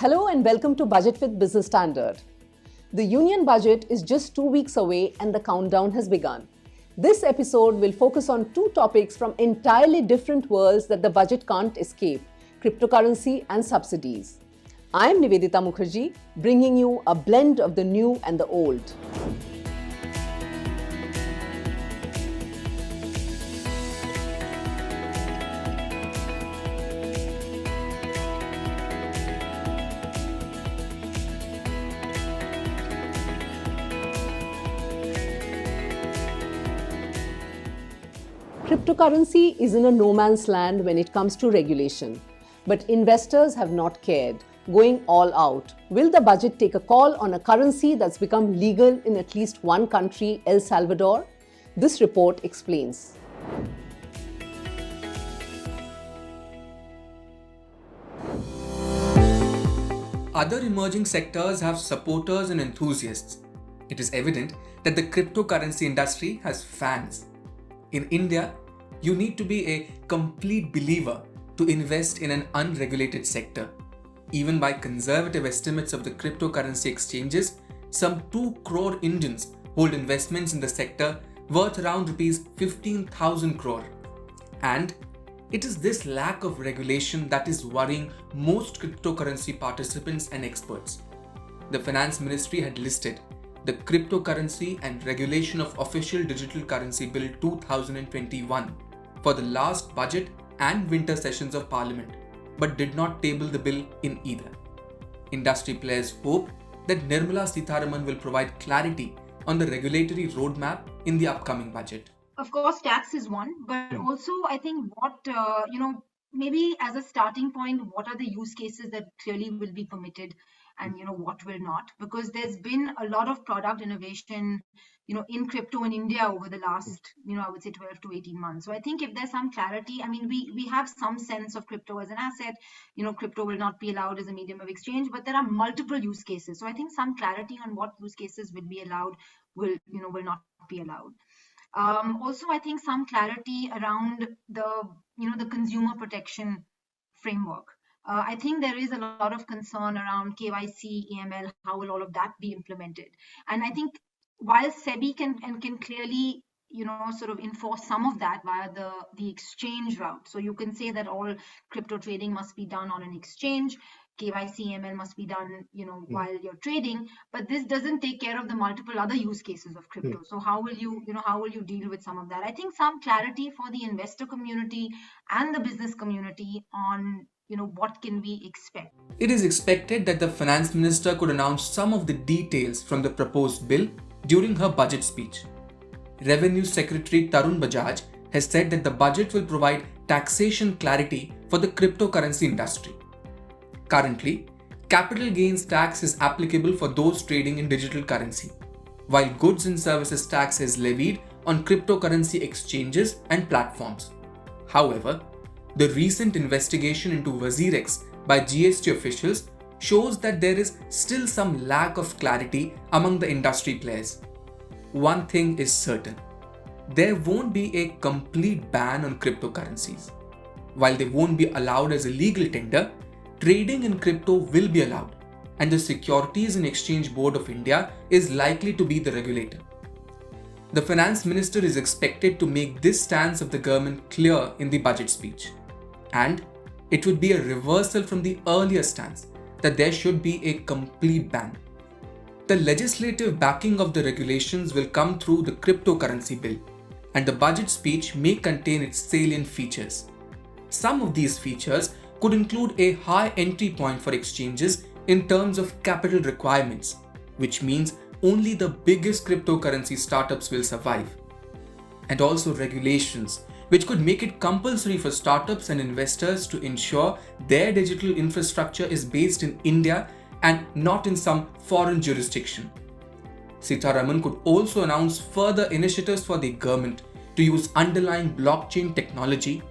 Hello and welcome to Budget with Business Standard. The Union Budget is just 2 weeks away and the countdown has begun. This episode will focus on two topics from entirely different worlds that the budget can't escape: cryptocurrency and subsidies. I am Nivedita Mukherjee, bringing you a blend of the new and the old. Cryptocurrency is in a no man's land when it comes to regulation. But investors have not cared, going all out. Will the budget take a call on a currency that's become legal in at least one country, El Salvador? This report explains. Other emerging sectors have supporters and enthusiasts. It is evident that the cryptocurrency industry has fans. In India, you need to be a complete believer to invest in an unregulated sector. Even by conservative estimates of the cryptocurrency exchanges, some 2 crore Indians hold investments in the sector worth around Rs 15,000 crore. And it is this lack of regulation that is worrying most cryptocurrency participants and experts. The Finance Ministry had listed the Cryptocurrency and Regulation of Official Digital Currency Bill 2021 for the last budget and winter sessions of Parliament, but did not table the bill in either. Industry players hope that Nirmala Sitharaman will provide clarity on the regulatory roadmap in the upcoming budget. Of course, tax is one, but also I think what, maybe as a starting point, what are the use cases that clearly will be permitted and, what will not? Because there's been a lot of product innovation, in crypto in India over the last, I would say 12 to 18 months. So I think if there's some clarity, we have some sense of crypto as an asset, crypto will not be allowed as a medium of exchange, but there are multiple use cases. So I think some clarity on what use cases will be allowed will not be allowed. Also, I think some clarity around the consumer protection framework. I think there is a lot of concern around KYC, AML, how will all of that be implemented? And I think while SEBI can clearly, sort of enforce some of that via the exchange route. So you can say that all crypto trading must be done on an exchange. KYC, AML must be done, while you're trading, but this doesn't take care of the multiple other use cases of crypto. So how will you deal with some of that? I think some clarity for the investor community and the business community on, what can we expect? It is expected that the Finance Minister could announce some of the details from the proposed bill during her budget speech. Revenue Secretary Tarun Bajaj has said that the budget will provide taxation clarity for the cryptocurrency industry. Currently, capital gains tax is applicable for those trading in digital currency, while goods and services tax is levied on cryptocurrency exchanges and platforms. However, the recent investigation into WazirX by GST officials shows that there is still some lack of clarity among the industry players. One thing is certain: there won't be a complete ban on cryptocurrencies. While they won't be allowed as a legal tender, trading in crypto will be allowed, and the Securities and Exchange Board of India is likely to be the regulator. The Finance Minister is expected to make this stance of the government clear in the budget speech, and it would be a reversal from the earlier stance that there should be a complete ban. The legislative backing of the regulations will come through the cryptocurrency bill, and the budget speech may contain its salient features. Some of these features could include a high entry point for exchanges in terms of capital requirements, which means only the biggest cryptocurrency startups will survive. And also regulations, which could make it compulsory for startups and investors to ensure their digital infrastructure is based in India and not in some foreign jurisdiction. Sitharaman could also announce further initiatives for the government to use underlying blockchain technology.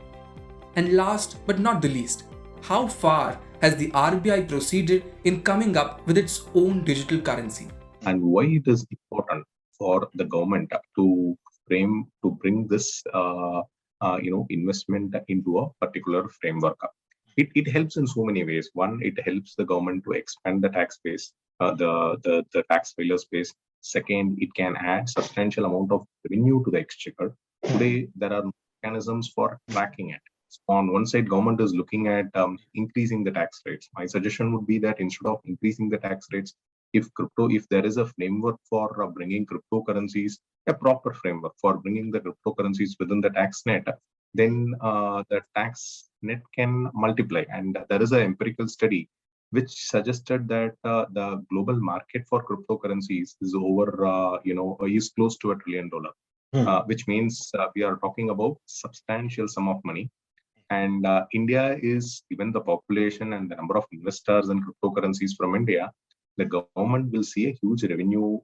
And last but not the least, how far has the RBI proceeded in coming up with its own digital currency? And why it is important for the government to bring this investment into a particular framework. it helps in so many ways. One, it helps the government to expand the tax base, the taxpayer base. Second, it can add substantial amount of revenue to the exchequer. Today, there are mechanisms for tracking it. So on one side, government is looking at increasing the tax rates. My suggestion would be that instead of increasing the tax rates, if there is a framework for bringing cryptocurrencies, a proper framework for bringing the cryptocurrencies within the tax net, then the tax net can multiply. And there is an empirical study which suggested that the global market for cryptocurrencies is is close to $1 trillion, which means we are talking about substantial sum of money. And India is, given the population and the number of investors in cryptocurrencies from India, the government will see a huge revenue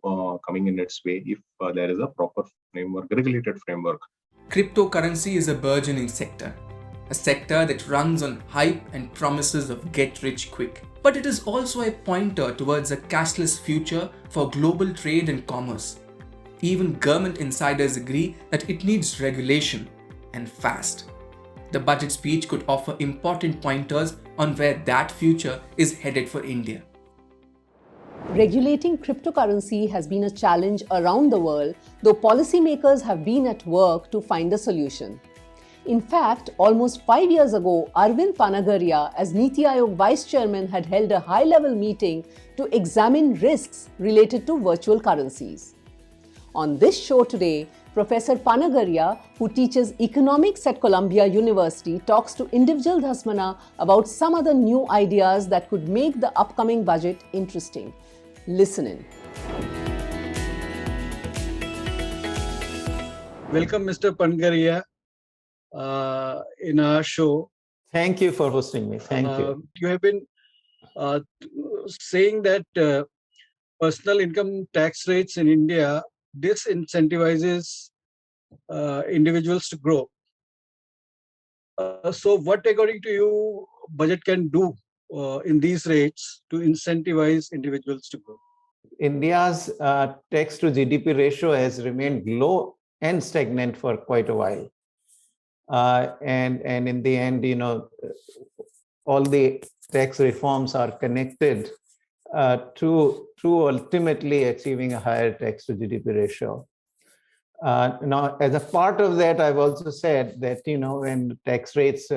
coming in its way if there is a proper framework, regulated framework. Cryptocurrency is a burgeoning sector, a sector that runs on hype and promises of get rich quick. But it is also a pointer towards a cashless future for global trade and commerce. Even government insiders agree that it needs regulation, and fast. The budget speech could offer important pointers on where that future is headed for India. Regulating cryptocurrency has been a challenge around the world, though policymakers have been at work to find a solution. In fact, almost 5 years ago, Arvind Panagariya, as Niti Aayog Vice Chairman, had held a high-level meeting to examine risks related to virtual currencies. On this show today, Professor Panagariya, who teaches economics at Columbia University, talks to Individual Dhasmana about some other new ideas that could make the upcoming budget interesting. Listen in. Welcome, Mr. Panagariya, in our show. Thank you for hosting me. Thank you. You have been saying that personal income tax rates in India disincentivizes individuals to grow. So what, according to you, budget can do in these rates to incentivize individuals to grow? India's tax to GDP ratio has remained low and stagnant for quite a while. And in the end, all the tax reforms are connected to ultimately achieving a higher tax to GDP ratio. Now, as a part of that, I've also said that, when tax rates,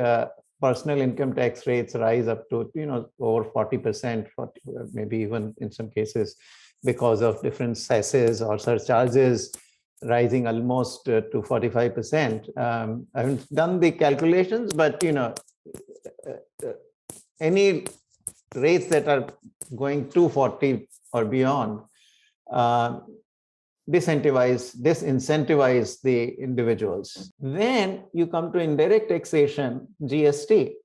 personal income tax rates rise up to, over 40%, maybe even in some cases, because of different cesses or surcharges rising almost to 45%. I haven't done the calculations, but, any rates that are going to 40 or beyond disincentivize the individuals. Then you come to indirect taxation, GST.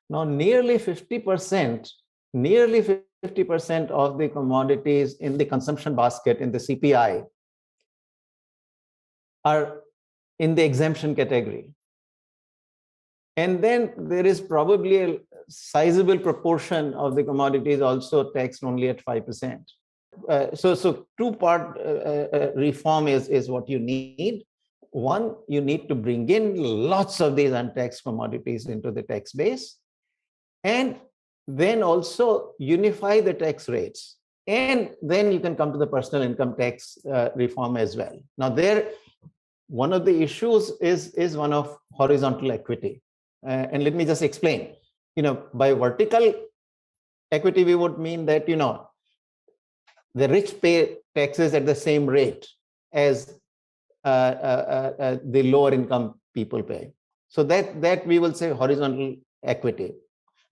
Now, nearly 50% of the commodities in the consumption basket in the CPI are in the exemption category. And then there is probably a sizable proportion of the commodities also taxed only at 5%. So two-part reform is what you need. One, you need to bring in lots of these untaxed commodities into the tax base, and then also unify the tax rates. And then you can come to the personal income tax reform as well. Now, one of the issues is one of horizontal equity. And let me just explain. By vertical equity, we would mean that, the rich pay taxes at the same rate as the lower income people pay. So that we will say horizontal equity.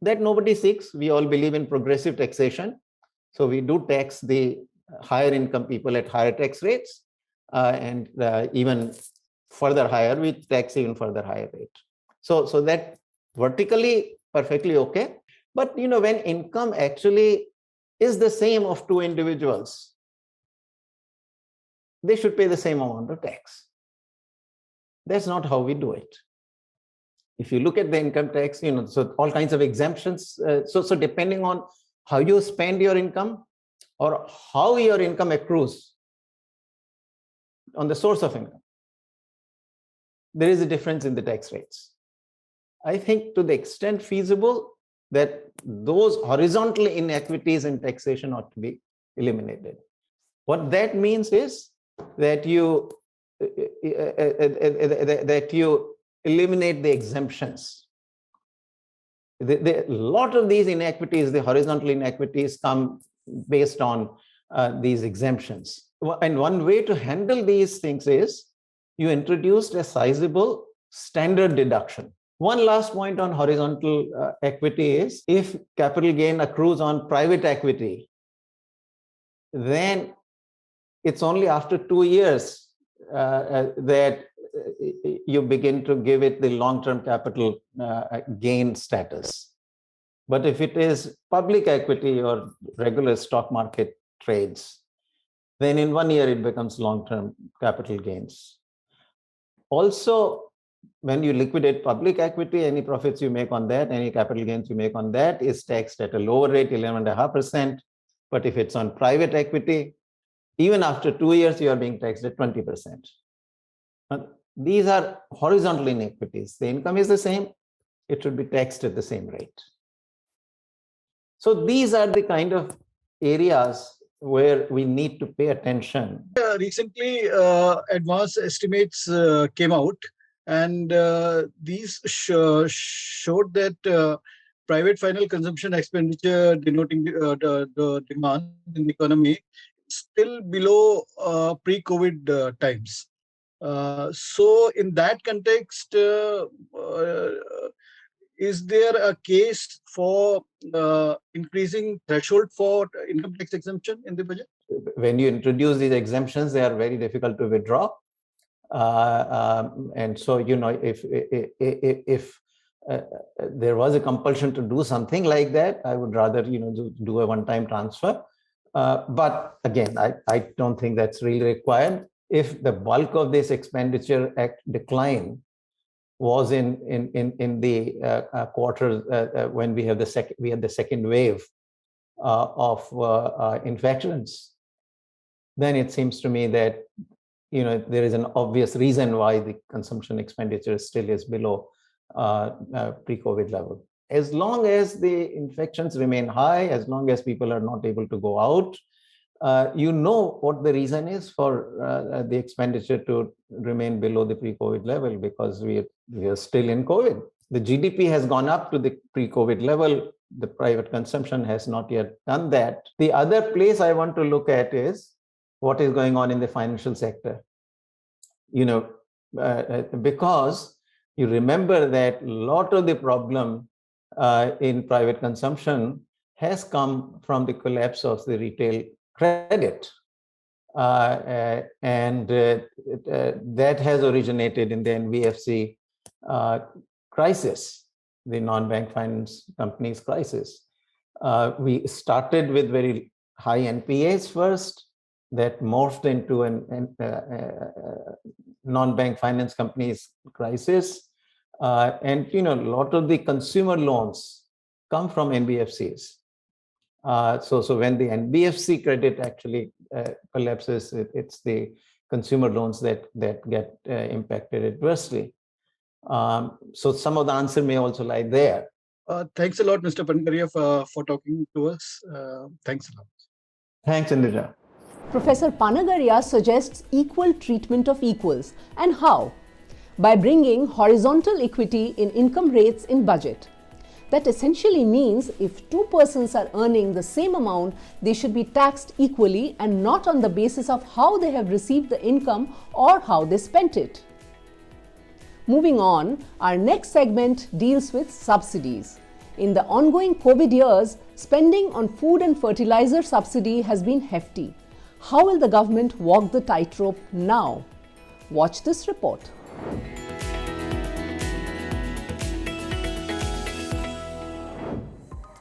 That nobody seeks. We all believe in progressive taxation. So we do tax the higher income people at higher tax rates, and even further higher, we tax even further higher rate. So that vertically perfectly okay. But when income actually is the same of two individuals, they should pay the same amount of tax. That's not how we do it. If you look at the income tax, so all kinds of exemptions. So depending on how you spend your income or how your income accrues on the source of income, there is a difference in the tax rates. I think to the extent feasible, that those horizontal inequities in taxation ought to be eliminated. What that means is that you eliminate the exemptions. A lot of these inequities, the horizontal inequities, come based on these exemptions. And one way to handle these things is you introduced a sizable standard deduction. One last point on horizontal equity is if capital gain accrues on private equity, then it's only after 2 years that you begin to give it the long-term capital gain status. But if it is public equity or regular stock market trades, then in 1 year it becomes long-term capital gains. Also, when you liquidate public equity, any profits you make on that, any capital gains you make on that is taxed at a lower rate, 11.5%. But if it's on private equity, even after 2 years, you are being taxed at 20%. These are horizontal inequities. The income is the same. It should be taxed at the same rate. So these are the kind of areas where we need to pay attention. Recently, advanced estimates came out, and these showed that private final consumption expenditure, denoting the demand in the economy, still below pre-COVID times. So in that context, is there a case for increasing threshold for income tax exemption in the budget? When you introduce these exemptions, they are very difficult to withdraw. And so, if there was a compulsion to do something like that, I would rather, do a one-time transfer. But again, I don't think that's really required. If the bulk of this expenditure decline was in the quarters when we had the second wave of infections, then it seems to me that there is an obvious reason why the consumption expenditure still is below pre-COVID level. As long as the infections remain high, as long as people are not able to go out, what the reason is for the expenditure to remain below the pre-COVID level, because we are still in COVID. The GDP has gone up to the pre-COVID level. The private consumption has not yet done that. The other place I want to look at is what is going on in the financial sector. Because you remember that a lot of the problem in private consumption has come from the collapse of the retail credit. And that has originated in the NBFC crisis, the non-bank finance companies crisis. We started with very high NPAs first, that morphed into a non-bank finance companies crisis. And a lot of the consumer loans come from NBFCs. So when the NBFC credit actually collapses, it's the consumer loans that get impacted adversely. So some of the answer may also lie there. Thanks a lot, Mr. Panagariya, for talking to us. Thanks a lot. Thanks, Indra. Professor Panagariya suggests equal treatment of equals. And how? By bringing horizontal equity in income rates in budget. That essentially means if two persons are earning the same amount, they should be taxed equally and not on the basis of how they have received the income or how they spent it. Moving on, our next segment deals with subsidies. In the ongoing COVID years, spending on food and fertilizer subsidy has been hefty. How will the government walk the tightrope now? Watch this report.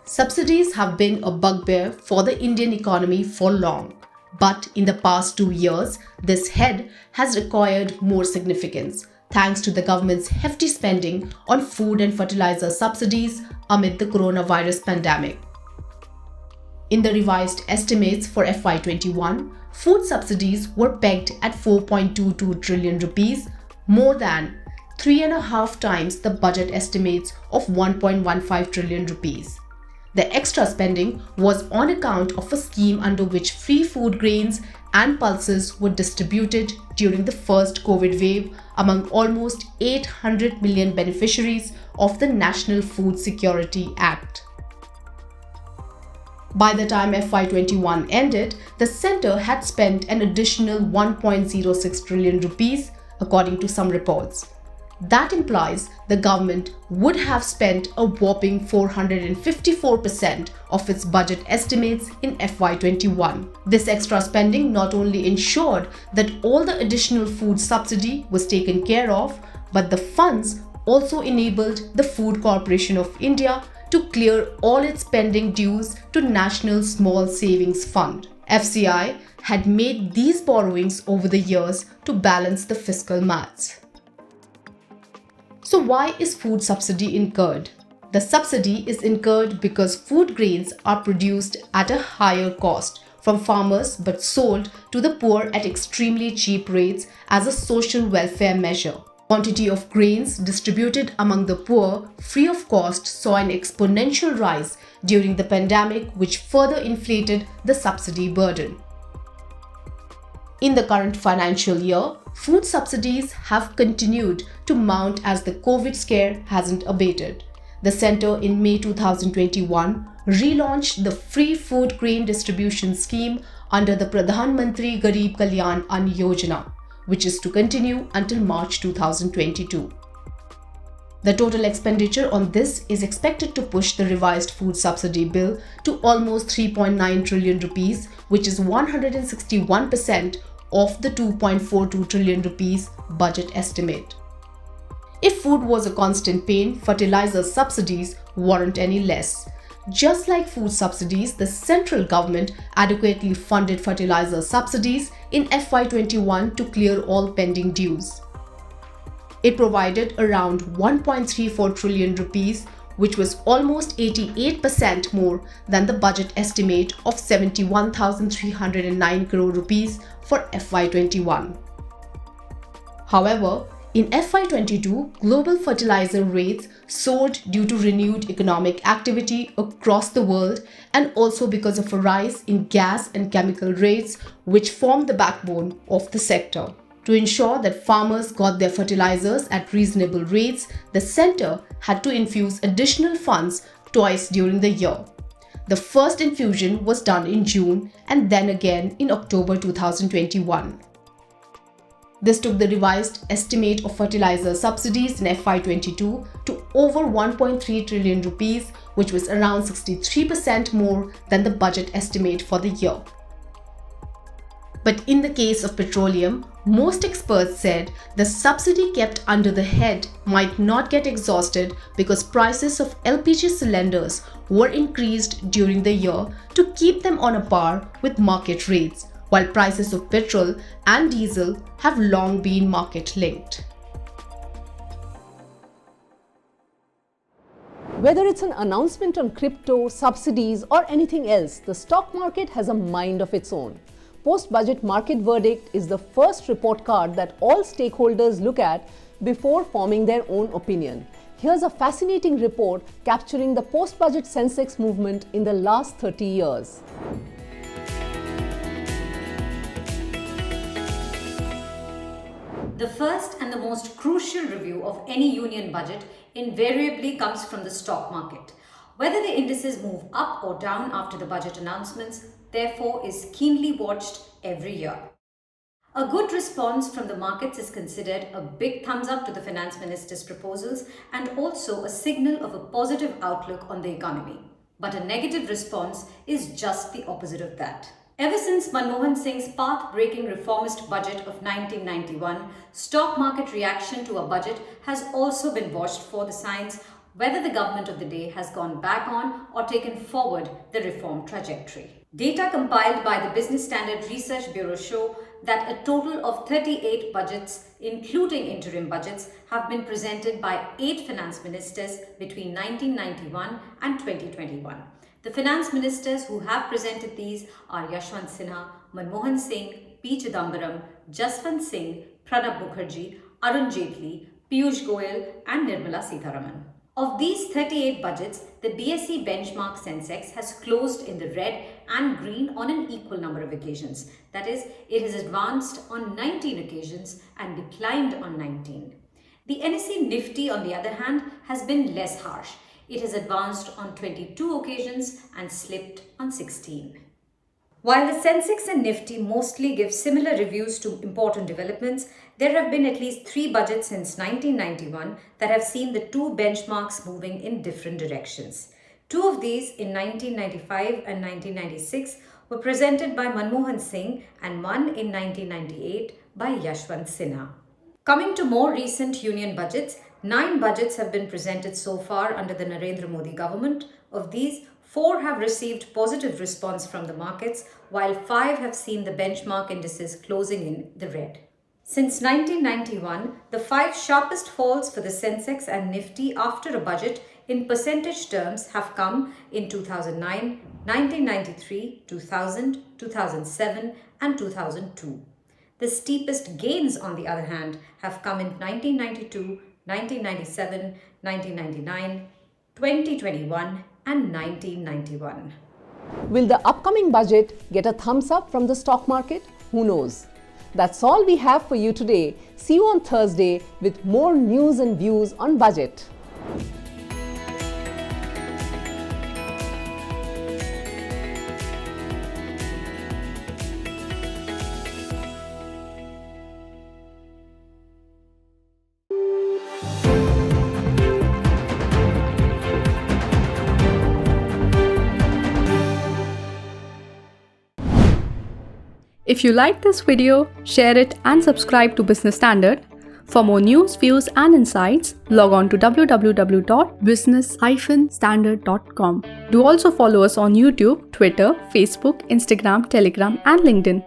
Subsidies have been a bugbear for the Indian economy for long. But in the past 2 years, this head has acquired more significance, thanks to the government's hefty spending on food and fertilizer subsidies amid the coronavirus pandemic. In the revised estimates for FY21, food subsidies were pegged at 4.22 trillion rupees, more than 3.5 times the budget estimates of 1.15 trillion rupees. The extra spending was on account of a scheme under which free food grains and pulses were distributed during the first COVID wave among almost 800 million beneficiaries of the National Food Security Act. By the time FY21 ended, the centre had spent an additional 1.06 trillion rupees, according to some reports. That implies the government would have spent a whopping 454% of its budget estimates in FY21. This extra spending not only ensured that all the additional food subsidy was taken care of, but the funds also enabled the Food Corporation of India to clear all its pending dues to National Small Savings Fund. FCI had made these borrowings over the years to balance the fiscal maths. So why is food subsidy incurred? The subsidy is incurred because food grains are produced at a higher cost from farmers but sold to the poor at extremely cheap rates as a social welfare measure. Quantity of grains distributed among the poor free of cost saw an exponential rise during the pandemic, which further inflated the subsidy burden. In the current financial year, food subsidies have continued to mount as the COVID scare hasn't abated. The centre in May 2021 relaunched the free food grain distribution scheme under the Pradhan Mantri Garib Kalyan Ann Yojana, which is to continue until March 2022. The total expenditure on this is expected to push the revised food subsidy bill to almost 3.9 trillion rupees, which is 161% of the 2.42 trillion rupees budget estimate. If food was a constant pain, fertilizer subsidies weren't any less. Just like food subsidies, the central government adequately funded fertilizer subsidies in FY21 to clear all pending dues. It provided around 1.34 trillion rupees, which was almost 88% more than the budget estimate of 71,309 crore rupees for FY21. However, in FY22, global fertilizer rates soared due to renewed economic activity across the world and also because of a rise in gas and chemical rates, which form the backbone of the sector. To ensure that farmers got their fertilizers at reasonable rates, the centre had to infuse additional funds twice during the year. The first infusion was done in June and then again in October 2021. This took the revised estimate of fertilizer subsidies in FY22 to over 1.3 trillion rupees, which was around 63% more than the budget estimate for the year. But in the case of petroleum, most experts said the subsidy kept under the head might not get exhausted because prices of LPG cylinders were increased during the year to keep them on a par with market rates, while prices of petrol and diesel have long been market linked. Whether it's an announcement on crypto, subsidies, or anything else, the stock market has a mind of its own. Post-budget market verdict is the first report card that all stakeholders look at before forming their own opinion. Here's a fascinating report capturing the post-budget Sensex movement in the last 30 years. The first and the most crucial review of any union budget invariably comes from the stock market. Whether the indices move up or down after the budget announcements, therefore, is keenly watched every year. A good response from the markets is considered a big thumbs up to the finance minister's proposals and also a signal of a positive outlook on the economy. But a negative response is just the opposite of that. Ever since Manmohan Singh's path-breaking reformist budget of 1991, stock market reaction to a budget has also been watched for the signs whether the government of the day has gone back on or taken forward the reform trajectory. Data compiled by the Business Standard Research Bureau show that a total of 38 budgets, including interim budgets, have been presented by 8 finance ministers between 1991 and 2021. The finance ministers who have presented these are Yashwant Sinha, Manmohan Singh, P. Chidambaram, Jaswant Singh, Pranab Mukherjee, Arun Jaitley, Piyush Goyal and Nirmala Sitharaman. Of these 38 budgets, the BSE benchmark Sensex has closed in the red and green on an equal number of occasions. That is, it has advanced on 19 occasions and declined on 19. The NSE Nifty, on the other hand, has been less harsh. It has advanced on 22 occasions and slipped on 16. While the Sensex and Nifty mostly give similar reviews to important developments, there have been at least 3 budgets since 1991 that have seen the two benchmarks moving in different directions. 2 of these, in 1995 and 1996, were presented by Manmohan Singh and one in 1998 by Yashwant Sinha. Coming to more recent union budgets, 9 budgets have been presented so far under the Narendra Modi government. Of these, 4 have received positive response from the markets, while 5 have seen the benchmark indices closing in the red. Since 1991, the 5 sharpest falls for the Sensex and Nifty after a budget in percentage terms have come in 2009, 1993, 2000, 2007 and 2002. The steepest gains, on the other hand, have come in 1992, 1997, 1999, 2021 and 1991. Will the upcoming budget get a thumbs up from the stock market? Who knows? That's all we have for you today. See you on Thursday with more news and views on budget. If you like this video, share it and subscribe to Business Standard. For more news, views and insights, log on to www.business-standard.com. Do also follow us on YouTube, Twitter, Facebook, Instagram, Telegram and LinkedIn.